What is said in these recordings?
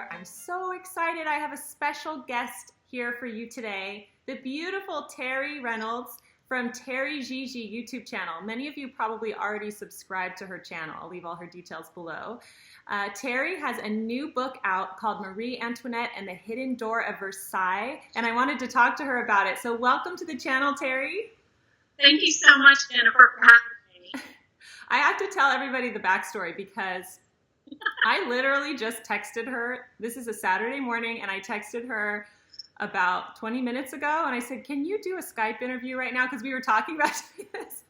Connoisseur. I'm so excited. I have a special guest here for you today, the beautiful Teri Reynolds from TeriGigi YouTube channel. Many of you probably already subscribed to her channel. I'll leave all her details below. Teri has a new book out called Marie Antoinette and the Hidden Door of Versailles, and I wanted to talk to her about it. So welcome to the channel, Teri. Thank you so much, Jennifer, for having me. I have to tell everybody the backstory because I literally just texted her. This is a Saturday morning, and I texted her about 20 minutes ago, and I said, can you do a Skype interview right now? Because we were talking about this.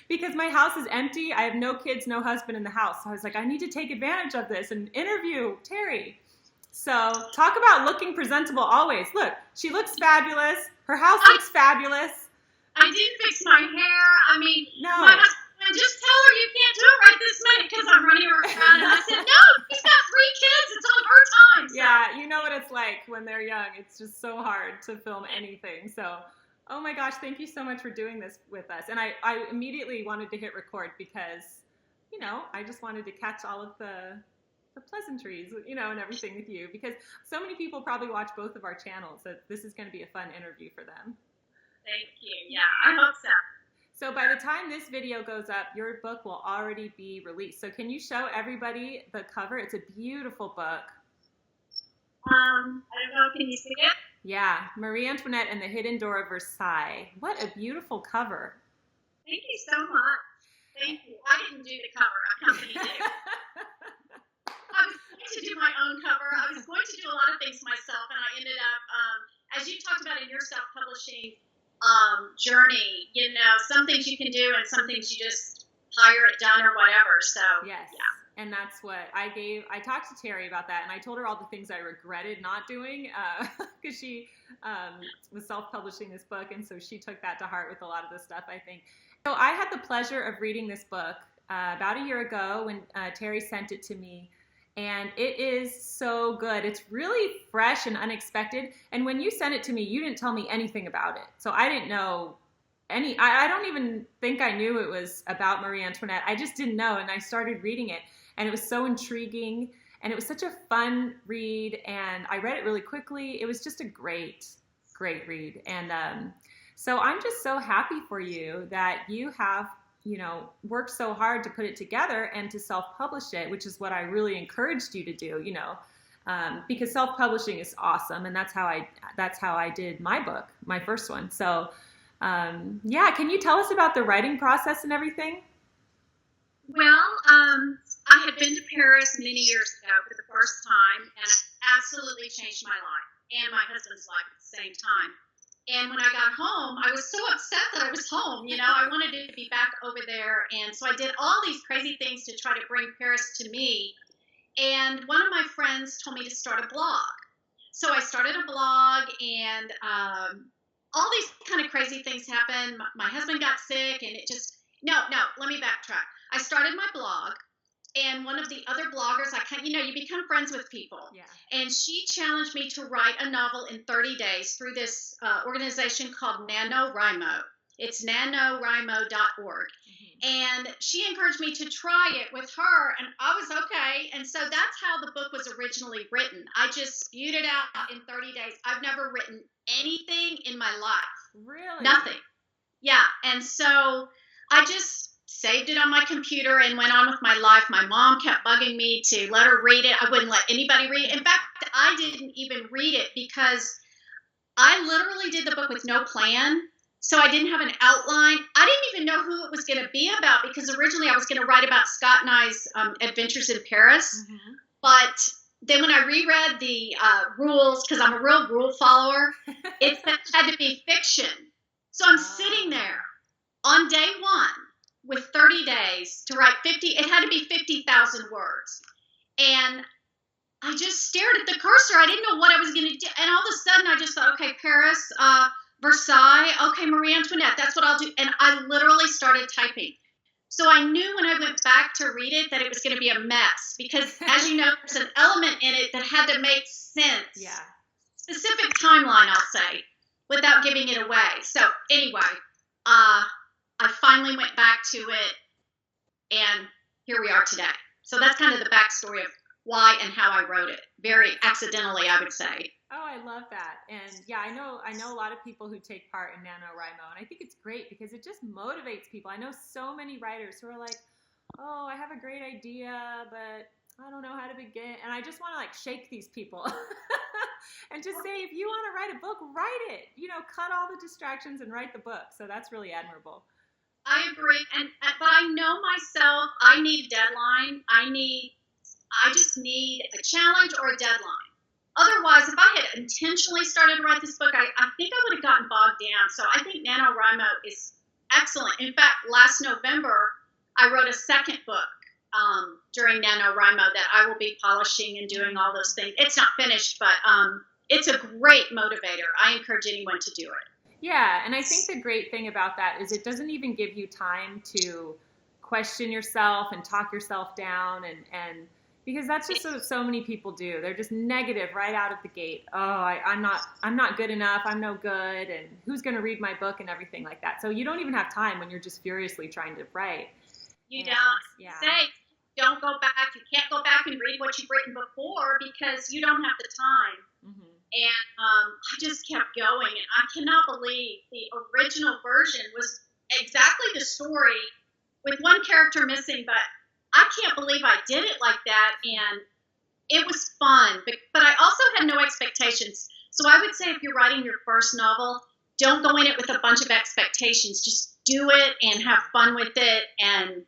Because my house is empty. I have no kids, no husband in the house. So I was like, I need to take advantage of this and interview Teri. So talk about looking presentable always. Look, she looks fabulous. Her house looks fabulous. I did fix my hair. I mean, no. My husband, just tell her you can't do it right this minute because I'm running around. And I said, no, she's got 3 kids. It's on her time. So. Yeah, you know what it's like when they're young. It's just so hard to film anything. So, oh my gosh, thank you so much for doing this with us. And I immediately wanted to hit record because, you know, I just wanted to catch all of the pleasantries, you know, and everything with you. Because so many people probably watch both of our channels that this is going to be a fun interview for them. Thank you. Yeah, I hope so. So by the time this video goes up, your book will already be released. So can you show everybody the cover? It's a beautiful book. I don't know. Can you see it? Yeah, Marie Antoinette and the Hidden Door of Versailles. What a beautiful cover. Thank you so much. Thank you. I didn't do the cover. A company did. I was going to do my own cover. I was going to do a lot of things myself, and I ended up, as you talked about in your self-publishing journey, you know, some things you can do and some things you just hire it done or whatever. So yes, yeah. And that's what I talked to Teri about that, and I told her all the things I regretted not doing because she was self-publishing this book, and so she took that to heart with a lot of the stuff, I think. So I had the pleasure of reading this book about a year ago when Teri sent it to me. And it is so good. It's really fresh and unexpected. And when you sent it to me, you didn't tell me anything about it. So I didn't know I don't even think I knew it was about Marie Antoinette. I just didn't know. And I started reading it, and it was so intriguing, and it was such a fun read. And I read it really quickly. It was just a great, great read. And so I'm just so happy for you that you have, you know, worked so hard to put it together and to self-publish it, which is what I really encouraged you to do, you know, because self-publishing is awesome. And that's how I did my book, my first one. So, yeah, can you tell us about the writing process and everything? Well, I had been to Paris many years ago for the first time, and it absolutely changed my life and my husband's life at the same time. And when I got home, I was so upset that I was home. You know, I wanted to be back over there. And so I did all these crazy things to try to bring Paris to me. And one of my friends told me to start a blog. So I started a blog, and all these kind of crazy things happened. My husband got sick, and it just, no, let me backtrack. I started my blog. And one of the other bloggers, you become friends with people. Yeah. And she challenged me to write a novel in 30 days through this organization called NaNoWriMo. It's nanorimo.org. Mm-hmm. And she encouraged me to try it with her, and I was okay. And so that's how the book was originally written. I just spewed it out in 30 days. I've never written anything in my life. Really? Nothing. Yeah. And so I just saved it on my computer and went on with my life. My mom kept bugging me to let her read it. I wouldn't let anybody read it. In fact, I didn't even read it because I literally did the book with no plan. So I didn't have an outline. I didn't even know who it was going to be about because originally I was going to write about Scott and I's adventures in Paris. Mm-hmm. But then when I reread the rules, because I'm a real rule follower, it had to be fiction. So I'm sitting there on day one with 30 days to write it had to be 50,000 words. And I just stared at the cursor. I didn't know what I was going to do. And all of a sudden I just thought, okay, Paris, Versailles, okay, Marie Antoinette, that's what I'll do. And I literally started typing. So I knew when I went back to read it that it was going to be a mess because, as you know, there's an element in it that had to make sense. Yeah. Specific timeline, I'll say, without giving it away. So anyway, I finally went back to it, and here we are today. So that's kind of the backstory of why and how I wrote it. Very accidentally, I would say. Oh, I love that. And yeah, I know a lot of people who take part in NaNoWriMo, and I think it's great because it just motivates people. I know so many writers who are like, "Oh, I have a great idea, but I don't know how to begin." And I just want to like shake these people and just say, if you want to write a book, write it. Cut all the distractions and write the book. So that's really admirable. I agree, and but I know myself. I need a deadline. I just need a challenge or a deadline. Otherwise, if I had intentionally started to write this book, I think I would have gotten bogged down. So I think NaNoWriMo is excellent. In fact, last November, I wrote a second book during NaNoWriMo that I will be polishing and doing all those things. It's not finished, but it's a great motivator. I encourage anyone to do it. Yeah, and I think the great thing about that is it doesn't even give you time to question yourself and talk yourself down and because that's just what so many people do. They're just negative right out of the gate. Oh, I'm not good enough. I'm no good. And who's going to read my book and everything like that. So you don't even have time when you're just furiously trying to write. You don't go back. You can't go back and read what you've written before because you don't have the time. Mm-hmm. And I just kept going. And I cannot believe the original version was exactly the story with one character missing, but I can't believe I did it like that, and it was fun. But I also had no expectations. So I would say if you're writing your first novel, don't go in it with a bunch of expectations. Just do it and have fun with it, and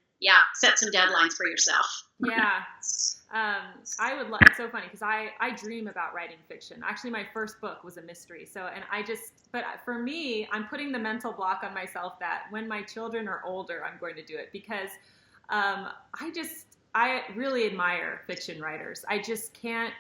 set some deadlines for yourself. Yeah. It's so funny because I dream about writing fiction. Actually, my first book was a mystery. But for me, I'm putting the mental block on myself that when my children are older, I'm going to do it because I really admire fiction writers. I just can't,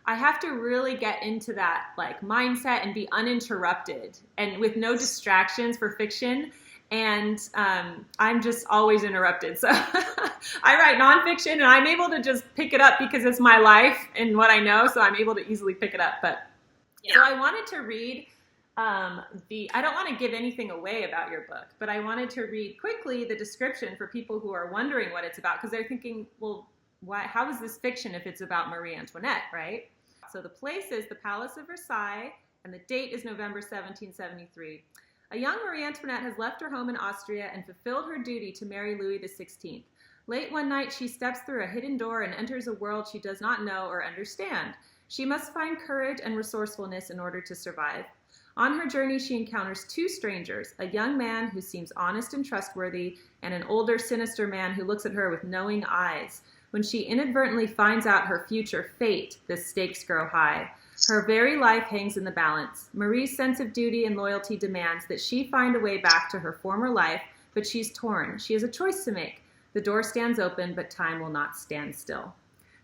I have to really get into that like mindset and be uninterrupted and with no distractions for fiction. And I'm just always interrupted. So I write nonfiction and I'm able to just pick it up because it's my life and what I know. So I'm able to easily pick it up. So I wanted to read I don't want to give anything away about your book, but I wanted to read quickly the description for people who are wondering what it's about because they're thinking, well, how is this fiction if it's about Marie Antoinette, right? So the place is the Palace of Versailles, and the date is November 1773. A young Marie Antoinette has left her home in Austria and fulfilled her duty to marry Louis XVI. Late one night, she steps through a hidden door and enters a world she does not know or understand. She must find courage and resourcefulness in order to survive. On her journey, she encounters two strangers, a young man who seems honest and trustworthy, and an older, sinister man who looks at her with knowing eyes. When she inadvertently finds out her future fate, the stakes grow high. Her very life hangs in the balance. Marie's sense of duty and loyalty demands that she find a way back to her former life, but she's torn. She has a choice to make. The door stands open, but time will not stand still.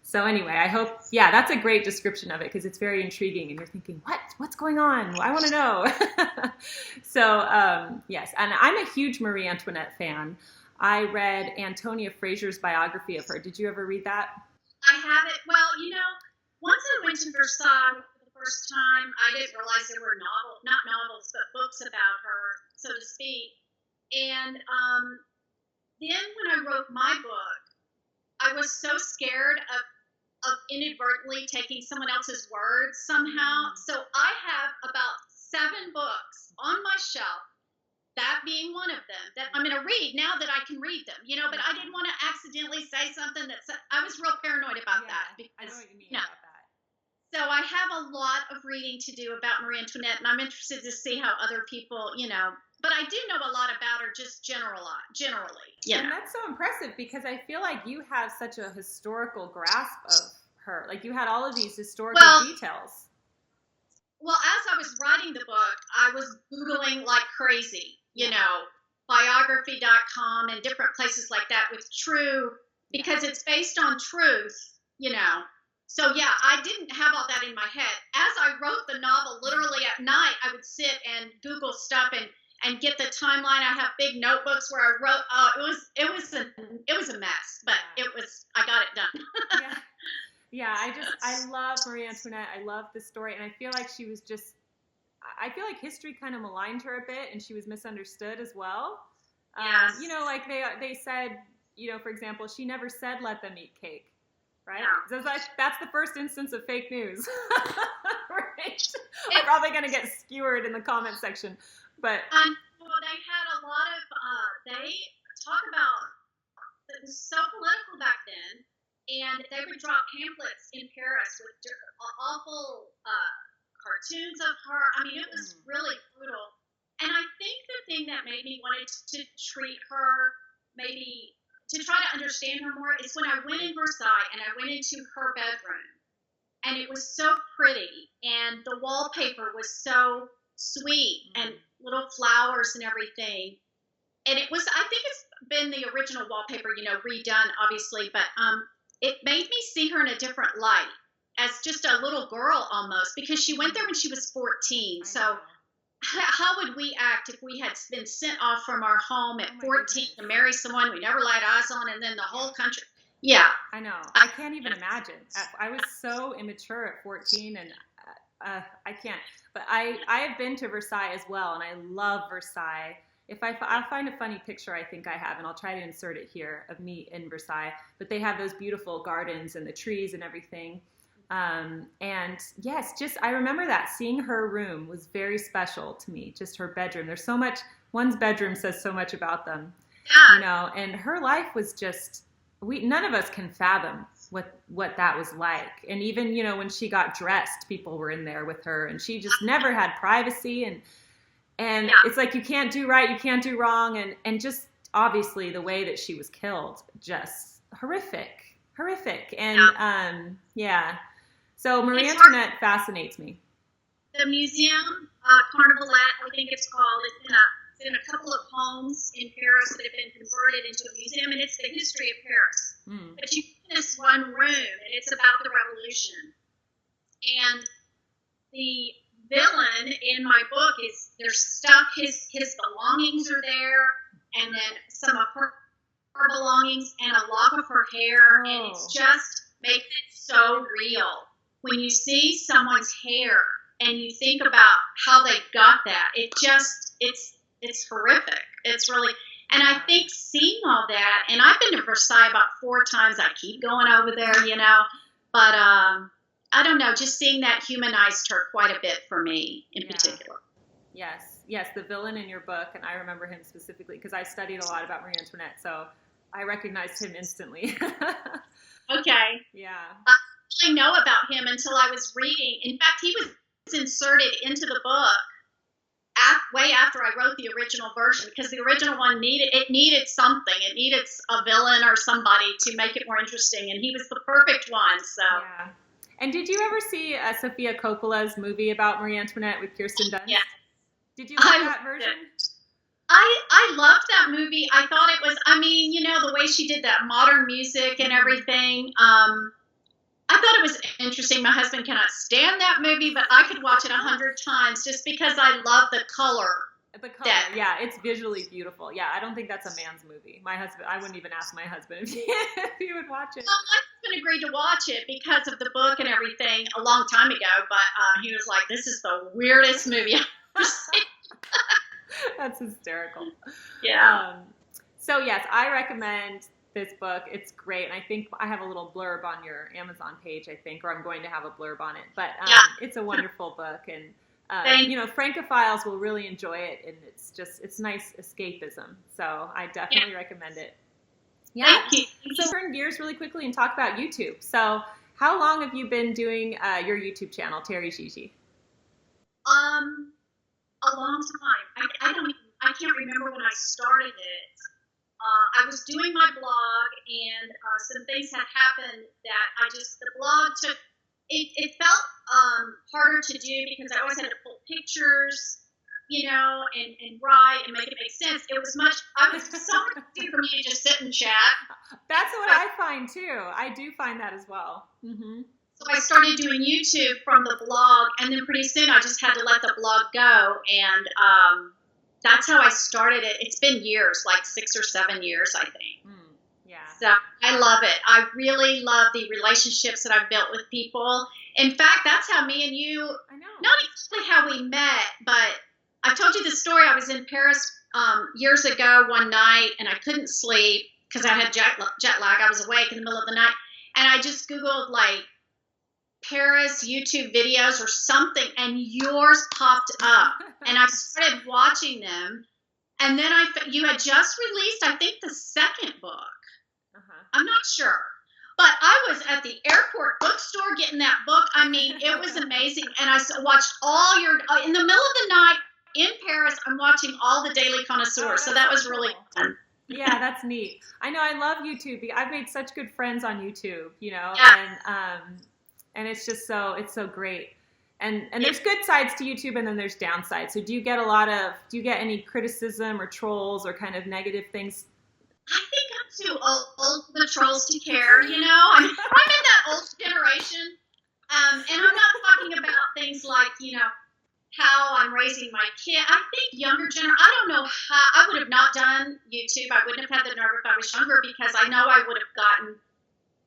So anyway, I hope, that's a great description of it because it's very intriguing and you're thinking, what's going on? Well, I want to know. So, yes, and I'm a huge Marie Antoinette fan. I read Antonia Fraser's biography of her. Did you ever read that? I haven't. Well, once I went to Versailles for the first time, I didn't realize there were not novels, but books about her, so to speak. And then when I wrote my book, I was so scared of inadvertently taking someone else's words somehow. So I have about 7 books on my shelf, that being one of them, that I'm going to read now that I can read them, but I didn't want to accidentally say something I was real paranoid about that. Because, I know what you mean about that. So I have a lot of reading to do about Marie Antoinette, and I'm interested to see how other people, but I do know a lot about her just generally. And that's so impressive because I feel like you have such a historical grasp of her. Like you had all of these historical details. Well, as I was writing the book, I was Googling like crazy, biography.com and different places like that with because it's based on truth, So, I didn't have all that in my head. As I wrote the novel, literally at night, I would sit and Google stuff and get the timeline. I have big notebooks where I wrote. It was a mess, but I got it done. I love Marie Antoinette. I love the story, and I feel like I feel like history kind of maligned her a bit, and she was misunderstood as well. Yes. Like they said, for example, she never said let them eat cake. right? Yeah. So that's the first instance of fake news. Right? I'm probably going to get skewered in the comment section, but well, they had a lot of they talk about, it was so political back then, and they would drop pamphlets in Paris with awful cartoons of her. I mean, it was really brutal. And I think the thing that made me wanted to treat her, maybe to try to understand her more, is when I went in Versailles and I went into her bedroom, and it was so pretty, and the wallpaper was so sweet, and little flowers and everything. And it was, I think it's been the original wallpaper, redone, obviously, but it made me see her in a different light, as just a little girl almost, because she went there when she was 14. So how would we act if we had been sent off from our home at 14 to marry someone we never laid eyes on, and then the whole country? Yeah. I know. I can't even imagine. I was so immature at 14, and I can't. But I have been to Versailles as well, and I love Versailles. I'll find a funny picture I think I have, and I'll try to insert it here, of me in Versailles. But they have those beautiful gardens and the trees and everything. And yes, I remember that seeing her room was very special to me, just her bedroom. There's so much, one's bedroom says so much about them, and her life was just, none of us can fathom what that was like. And even, when she got dressed, people were in there with her, and she just never had privacy. And it's like, you can't do right, you can't do wrong. And just obviously the way that she was killed, just horrific. And so Marie Antoinette fascinates me. The museum, Carnavalet, I think it's called, it's in a couple of homes in Paris that have been converted into a museum, and it's the history of Paris. But you get in this one room, and it's about the revolution. And the villain in my book is, there's stuff, his belongings are there, and then some of her belongings, and a lock of her hair, and it's just makes it so real. When you see someone's hair and you think about how they got that, it's horrific. It's really, and I think seeing all that, and I've been to Versailles about 4 times. I keep going over there, but I don't know, just seeing that humanized her quite a bit for me in particular. Yes, the villain in your book, and I remember him specifically because I studied a lot about Marie Antoinette, so I recognized him instantly. Okay. Yeah. I didn't know about him until I was reading. In fact, he was inserted into the book way after I wrote the original version, because the original one needed something. It needed a villain or somebody to make it more interesting, and he was the perfect one. So. Yeah. And did you ever see Sofia Coppola's movie about Marie Antoinette with Kirsten Dunst? Yeah. Did you like that version? I loved that movie. I thought it was, the way she did that modern music and everything. I thought it was interesting. My husband cannot stand that movie, but I could watch it 100 times just because I love the color. The color, it's visually beautiful. Yeah, I don't think that's a man's movie. I wouldn't even ask my husband if he would watch it. Well, my husband agreed to watch it because of the book and everything a long time ago, but he was like, this is the weirdest movie I've ever seen. That's hysterical. Yeah. So yes, I recommend this book. It's great. And I think I have a little blurb on your Amazon page, I think, or I'm going to have a blurb on it. But it's a wonderful book. And, Francophiles will really enjoy it. And it's nice escapism. So I definitely recommend it. Yeah. Thank you. So turn gears really quickly and talk about YouTube. So how long have you been doing your YouTube channel, TeriGigi? A long time. I can't remember when I started it. I was doing my blog, and some things had happened that the blog took, it felt harder to do because I always had to pull pictures, and write and make it make sense. It was so much easier for me to just sit and chat. That's what I find too. I do find that as well. Mm-hmm. So I started doing YouTube from the blog, and then pretty soon I just had to let the blog go, and that's how I started it. It's been years, like 6 or 7 years, I think. Yeah. So I love it. I really love the relationships that I've built with people. In fact, that's how me and you, not exactly how we met, but I've told you the story. I was in Paris years ago one night, and I couldn't sleep because I had jet lag. I was awake in the middle of the night. and I just Googled like Paris YouTube videos or something, and yours popped up, and I started watching them. And then you had just released, I think, the second book. I'm not sure. But I was at the airport bookstore getting that book. I mean, it was amazing. And I watched all your, in the middle of the night in Paris, I'm watching all the Daily Connoisseur. So that was really fun. Yeah, that's neat. I know, I love YouTube. I've made such good friends on YouTube, you know, and it's just it's so great. And there's good sides to YouTube, and then there's downsides. So do you get any criticism or trolls or kind of negative things? I think I'm too old for the trolls to care, you know? I'm in that old generation. And I'm not talking about things like, you know, how I'm raising my kid. I think younger generation, I don't know how, I would have not done YouTube. I wouldn't have had the nerve if I was younger, because I know I would have gotten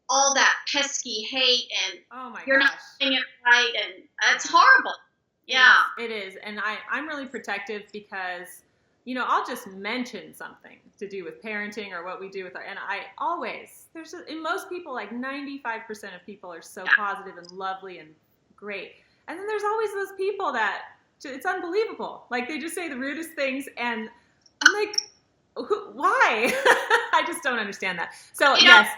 all that pesky hate and you're not doing it right, and it's horrible. Yeah. It is. And I'm really protective because, you know, I'll just mention something to do with parenting or what we do with and I always, in most people, like 95% of people are so positive and lovely and great. And then there's always those people that, it's unbelievable. Like, they just say the rudest things, and I'm like, why? I just don't understand that. So, yes.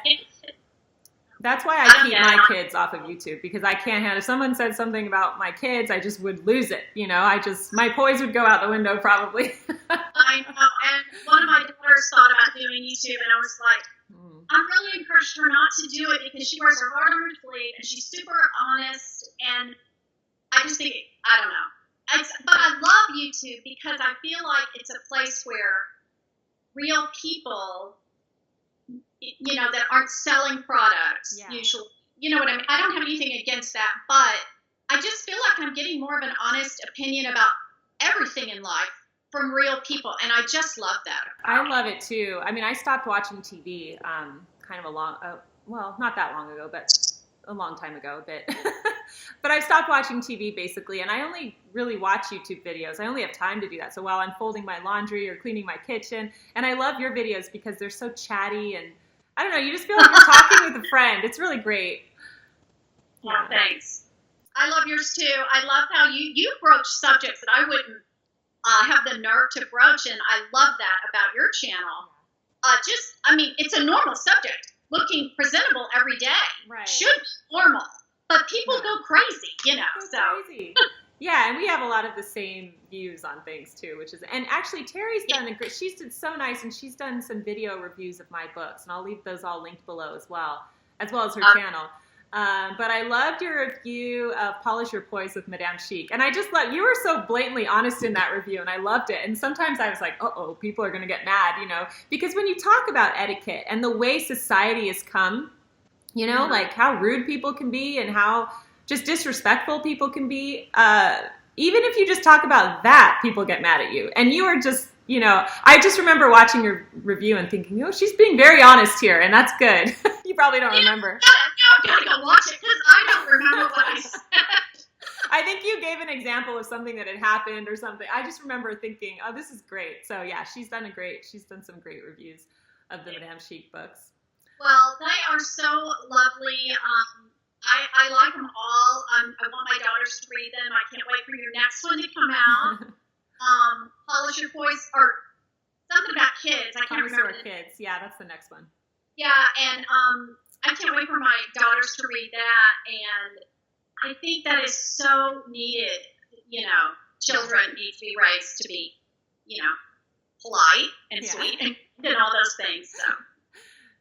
That's why I keep my kids off of YouTube, because I can't handle, if someone said something about my kids, I just would lose it. You know, my poise would go out the window probably. I know. And one of my daughters thought about doing YouTube, and I was like, I'm really encouraging her not to do it, because she wears her heart on her sleeve, and she's super honest. And I just think, I don't know. But I love YouTube because I feel like it's a place where real people, you know, that aren't selling products usually. You know what I mean? I don't have anything against that, but I just feel like I'm getting more of an honest opinion about everything in life from real people, and I just love that. I love it too. I mean, I stopped watching TV kind of not that long ago, but a long time ago, a bit. But I've stopped watching TV basically, and I only really watch YouTube videos. I only have time to do that. So while I'm folding my laundry or cleaning my kitchen, and I love your videos because they're so chatty, and I don't know, you just feel like you're talking with a friend. It's really great. Well, thanks. I love yours too. I love how you broach subjects that I wouldn't have the nerve to broach, and I love that about your channel. I mean, it's a normal subject. Looking presentable every day should be normal, but people go crazy, you know. Crazy. Yeah, and we have a lot of the same views on things too, and actually Teri's done she's so nice, and she's done some video reviews of my books, and I'll leave those all linked below as well as her channel. But I loved your review of Polish Your Poise with Madame Chic. And I just loved, you were so blatantly honest in that review, and I loved it. And sometimes I was like, uh-oh, people are going to get mad, you know, because when you talk about etiquette and the way society has come, you know, like how rude people can be and how just disrespectful people can be, even if you just talk about that, people get mad at you. And you are just, you know, I just remember watching your review and thinking, oh, she's being very honest here, and that's good. You probably don't remember. I gotta go watch it because I don't remember what I said. I think you gave an example of something that had happened or something. I just remember thinking, oh, this is great. So yeah, she's done some great reviews of the Madame Chic books. Well, they are so lovely. I like them all. I want my daughters to read them. I can't wait for your next one to come out. Polish Your Poise, or something about kids. I can't remember. Kids. Yeah, that's the next one. Yeah, and I can't wait for my daughters to read that, and I think that is so needed. You know, children need to be raised to be, you know, polite and sweet and all those things. So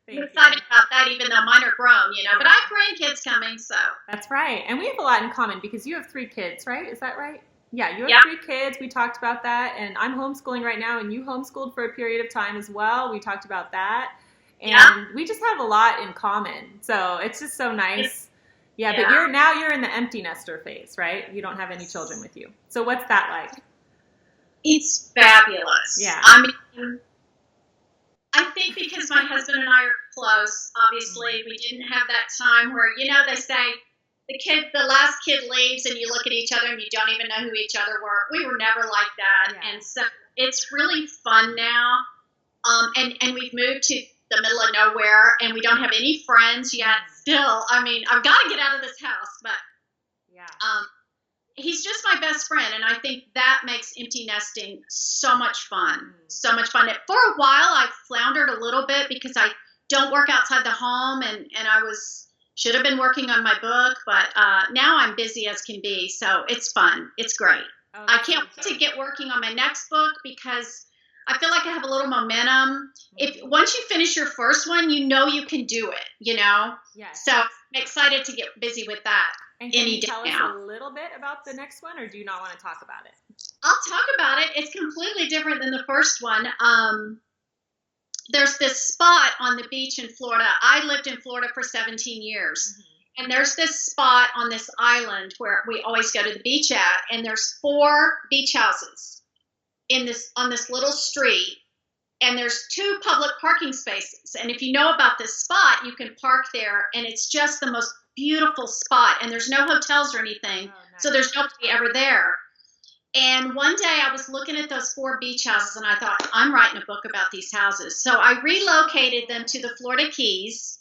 I'm excited about that, even though mine are grown, you know. But I have grandkids coming, so. That's right. And we have a lot in common because you have 3 kids, right? Is that right? Yeah, you have 3 kids. We talked about that. And I'm homeschooling right now, and you homeschooled for a period of time as well. We talked about that. And we just have a lot in common. So it's just so nice. Yeah, but you're in the empty nester phase, right? You don't have any children with you. So what's that like? It's fabulous. Yeah. I mean, I think because my husband and I are close, obviously, we didn't have that time where, you know, they say the last kid leaves and you look at each other and you don't even know who each other were. We were never like that. Yeah. And so it's really fun now. And we've moved to the middle of nowhere, and we don't have any friends yet. still, I mean, I've got to get out of this house, but Yeah. He's just my best friend, and I think that makes empty nesting so much fun. So much fun. For a while, I floundered a little bit because I don't work outside the home, and I should have been working on my book, but now I'm busy as can be, so it's fun. It's great. Oh, I can't wait to get working on my next book because I feel like I have a little momentum. Once you finish your first one, you know you can do it, Yes. So I'm excited to get busy with that. And can you tell us a little bit about the next one, or do you not want to talk about it? I'll talk about it. It's completely different than the first one. There's this spot on the beach in Florida. I lived in Florida for 17 years. Mm-hmm. And there's this spot on this island where we always go to the beach at. And there's 4 beach houses on this little street. And there's 2 public parking spaces. And if you know about this spot, you can park there. And it's just the most beautiful spot, and there's no hotels or anything, so there's nobody ever there. And one day I was looking at those 4 beach houses, and I thought, I'm writing a book about these houses. So I relocated them to the Florida Keys.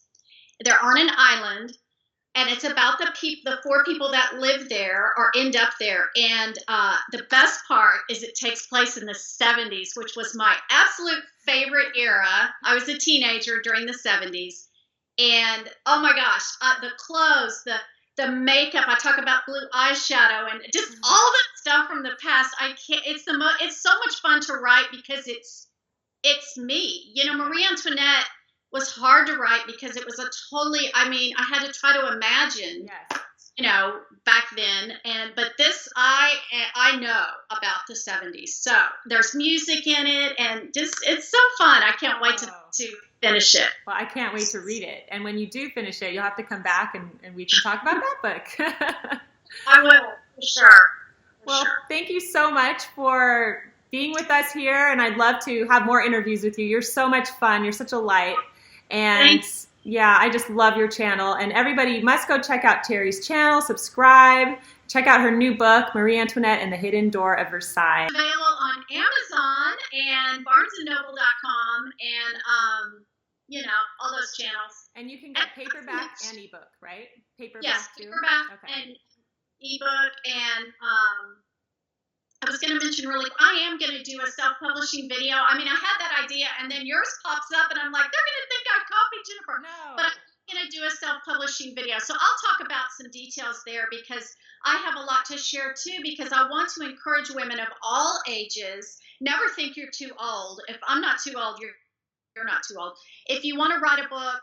They're on an island, and it's about the 4 people that live there or end up there. And the best part is it takes place in the 70s, which was my absolute favorite era. I was a teenager during the 70s. And oh my gosh, the clothes, the makeup. I talk about blue eyeshadow and just all that stuff from the past. I can't. It's so much fun to write because it's me. Marie Antoinette was hard to write because it was a totally. I mean, I had to try to imagine. Yes. Back then, but this I know about the 70s. So there's music in it, and just it's so fun. I can't wait to finish it. Well, I can't wait to read it. And when you do finish it, you'll have to come back and we can talk about that book. I will, for sure. Well, thank you so much for being with us here, and I'd love to have more interviews with you. You're so much fun. You're such a light. And thanks. Yeah, I just love your channel. And everybody must go check out Teri's channel, subscribe, check out her new book, Marie Antoinette and the Hidden Door of Versailles. Available on Amazon and BarnesandNoble.com and, all those channels. And you can get paperback and ebook, right? Paperback yes, too? Paperback and ebook. And I was going to mention I am going to do a self-publishing video. I mean, I had that idea, and then yours pops up, and I'm like, they're going to think I copied Jennifer. No. But I'm going to do a self-publishing video. So I'll talk about some details there because I have a lot to share, too, because I want to encourage women of all ages. Never think you're too old. If I'm not too old, you're not too old. If you want to write a book,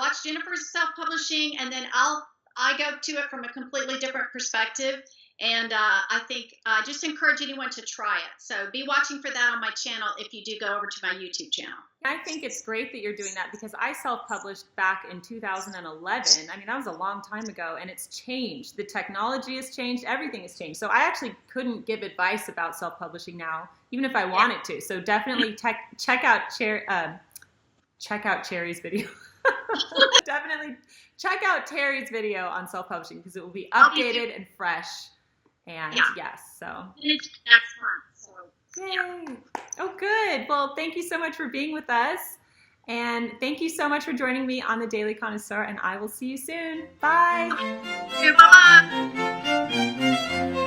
watch Jennifer's self-publishing, and then I go to it from a completely different perspective. And I think just encourage anyone to try it. So be watching for that on my channel if you do go over to my YouTube channel. I think it's great that you're doing that because I self-published back in 2011. I mean, that was a long time ago, and it's changed. The technology has changed. Everything has changed. So I actually couldn't give advice about self-publishing now, even if I wanted to. So definitely check out Cherry's video. Definitely check out Teri's video on self-publishing because it will be updated and fresh. And so. It's next month. So. Yay. Oh, good. Well, thank you so much for being with us. And thank you so much for joining me on the Daily Connoisseur. And I will see you soon. Bye. Bye-bye.